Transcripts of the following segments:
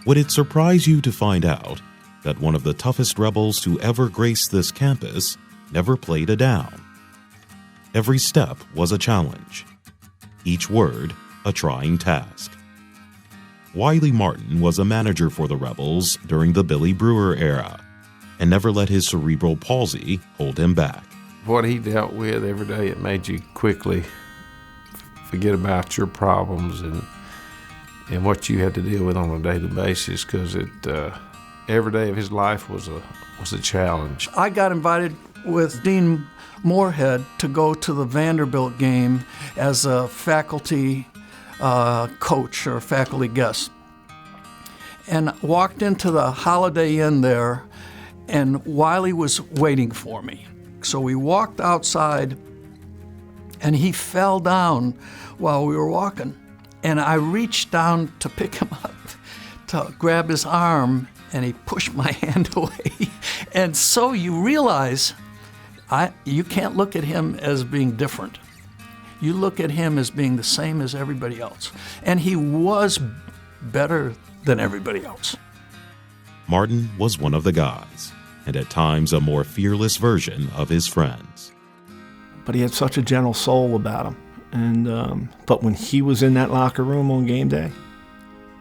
Would it surprise you to find out that one of the toughest rebels to ever grace this campus never played a down? Every step was a challenge, each word a trying task. Wiley Martin was a manager for the Rebels during the Billy Brewer era and never let his cerebral palsy hold him back. What he dealt with every day, it made you quickly forget about your problems and what you had to deal with on a daily basis, because every day of his life was a challenge. I got invited with Dean Moorhead to go to the Vanderbilt game as a faculty coach or faculty guest, and walked into the Holiday Inn there, and Wiley was waiting for me. So we walked outside, and he fell down while we were walking. And I reached down to pick him up, to grab his arm, and he pushed my hand away. And so you realize you can't look at him as being different. You look at him as being the same as everybody else. And he was better than everybody else. Martin was one of the guys, and at times a more fearless version of his friends. But he had such a gentle soul about him. And but when he was in that locker room on game day,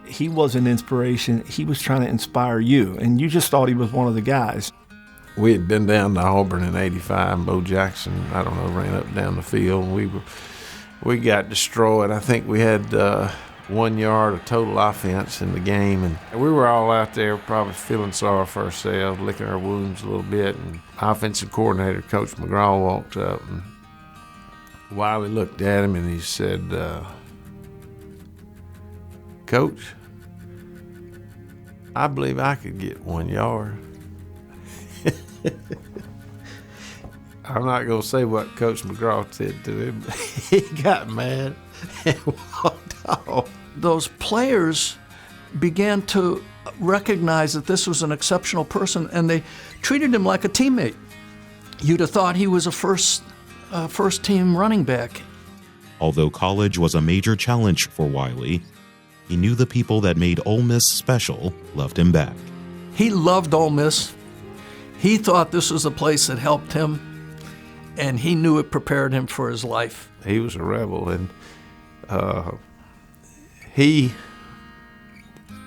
he was an inspiration. He was trying to inspire you, and you just thought he was one of the guys. We had been down to Auburn in '85, and Bo Jackson, I don't know, ran up and down the field, and we got destroyed. I think we had 1 yard of total offense in the game, and we were all out there probably feeling sorry for ourselves, licking our wounds a little bit, and offensive coordinator, Coach McGraw, walked up, and Wiley looked at him and he said, "Coach, I believe I could get 1 yard." I'm not going to say what Coach McGraw said to him. He got mad and walked off. Those players began to recognize that this was an exceptional person, and they treated him like a teammate. You'd have thought he was a first-team running back. Although college was a major challenge for Wiley, he knew the people that made Ole Miss special loved him back. He loved Ole Miss. He thought this was a place that helped him, and he knew it prepared him for his life. He was a rebel, and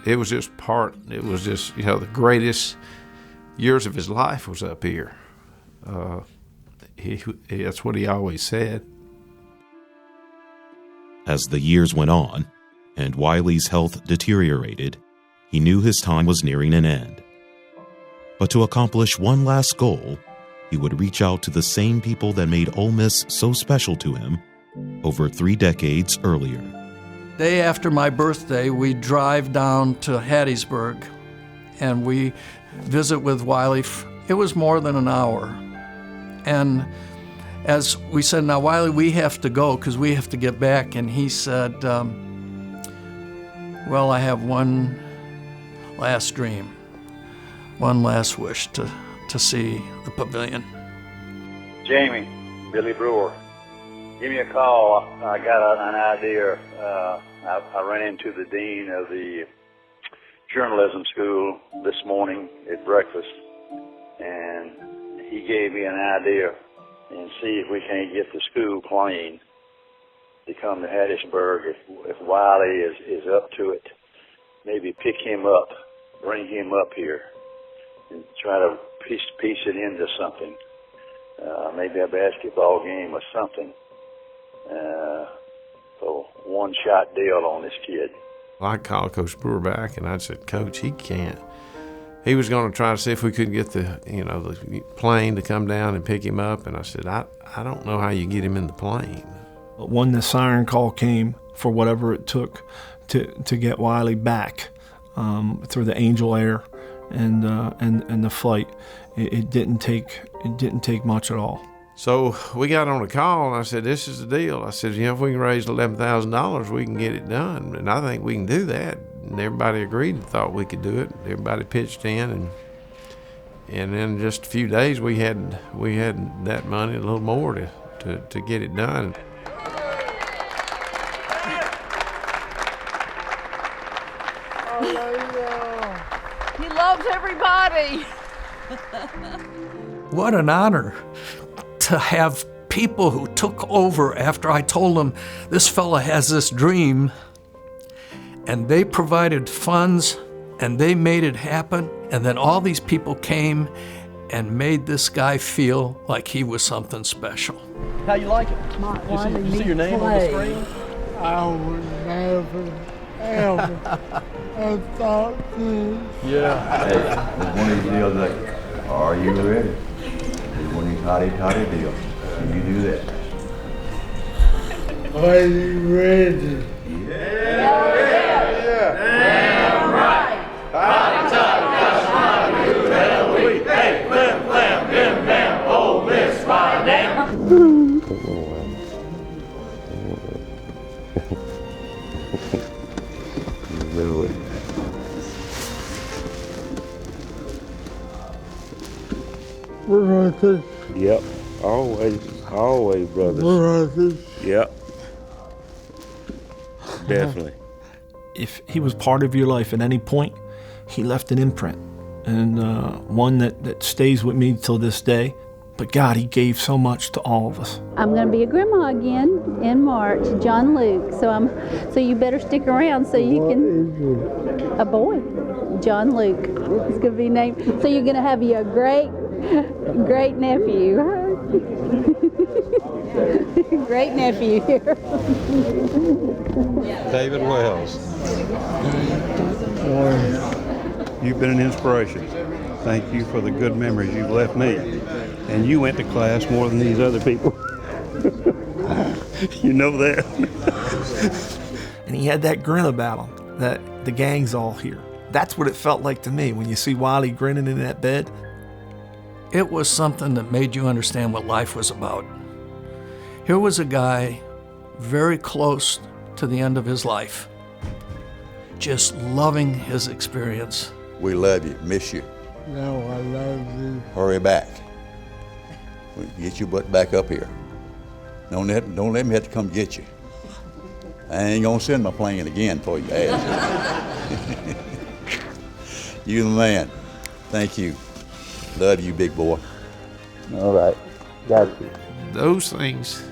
it was just the greatest years of his life was up here. That's what he always said. As the years went on and Wiley's health deteriorated, he knew his time was nearing an end. But to accomplish one last goal, he would reach out to the same people that made Ole Miss so special to him over 3 decades earlier. Day after my birthday, we drive down to Hattiesburg, and we visit with Wiley. It was more than an hour. And as we said, "Now, Wiley, we have to go because we have to get back." And he said, "Well, I have one last dream, one last wish to see the pavilion." Jamie, Billy Brewer, give me a call. I got an idea. I ran into the dean of the journalism school this morning at breakfast, and he gave me an idea, and see if we can't get the school plane to come to Hattiesburg. If Wiley is up to it, maybe pick him up, bring him up here, and try to piece it into something. Maybe a basketball game or something. So one-shot deal on this kid. I called Coach Brewer back, and I said, "Coach, he can't." He was going to try to see if we could get the plane to come down and pick him up, and I said, I don't know how you get him in the plane. But when the siren call came for whatever it took to get Wiley back through the Angel Air and the flight, it didn't take much at all. So we got on a call, and I said, "This is the deal." I said, "If we can raise $11,000, we can get it done, and I think we can do that." And everybody agreed and thought we could do it. Everybody pitched in, and in just a few days we had that money, a little more to get it done. He loves everybody. What an honor to have people who took over after I told them this fella has this dream, and they provided funds and they made it happen, and then all these people came and made this guy feel like he was something special. How you like it? You see your name on the screen? I would never, ever have thought this. Yeah. Hey, it's one of these deals like, are you ready? It's one of these hotty deals. Can you do that? Are you ready? Brothers, Yep, always, brothers. brothers. Yep, definitely. If he was part of your life at any point, he left an imprint, and one that stays with me till this day. But God, he gave so much to all of us. I'm going to be a grandma again in March, John Luke. So you better stick around so you can. A boy, John Luke. It's going to be named. So you're going to have your great nephew. Great nephew here. David Wells. You've been an inspiration. Thank you for the good memories you've left me. And you went to class more than these other people. You know that. And he had that grin about him, that the gang's all here. That's what it felt like to me when you see Wiley grinning in that bed. It was something that made you understand what life was about. Here was a guy very close to the end of his life, just loving his experience. We love you, miss you. No, I love you. Hurry back. Get your butt back up here. Don't let me have to come get you. I ain't gonna send my plane again for you, ass. You the man. Thank you. Love you, big boy. All right, got you. Those things,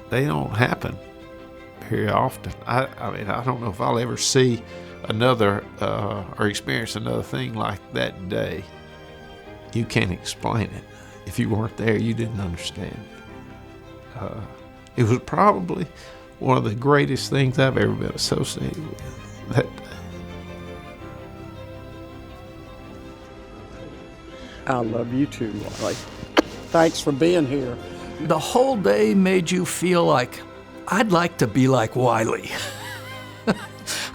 they don't happen very often. I mean, I don't know if I'll ever see another or experience another thing like that day. You can't explain it. If you weren't there, you didn't understand. It was probably one of the greatest things I've ever been associated with that day. I love you too, Wiley. Thanks for being here. The whole day made you feel like, I'd like to be like Wiley.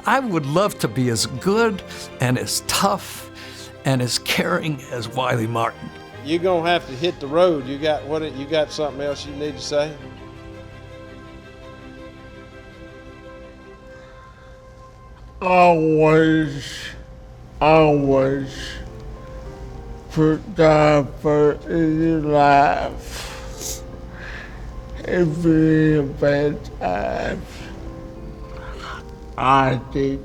I would love to be as good and as tough and as caring as Wiley Martin. You're gonna have to hit the road. You got something else you need to say? Always put God first in your life. Every bad time, I did.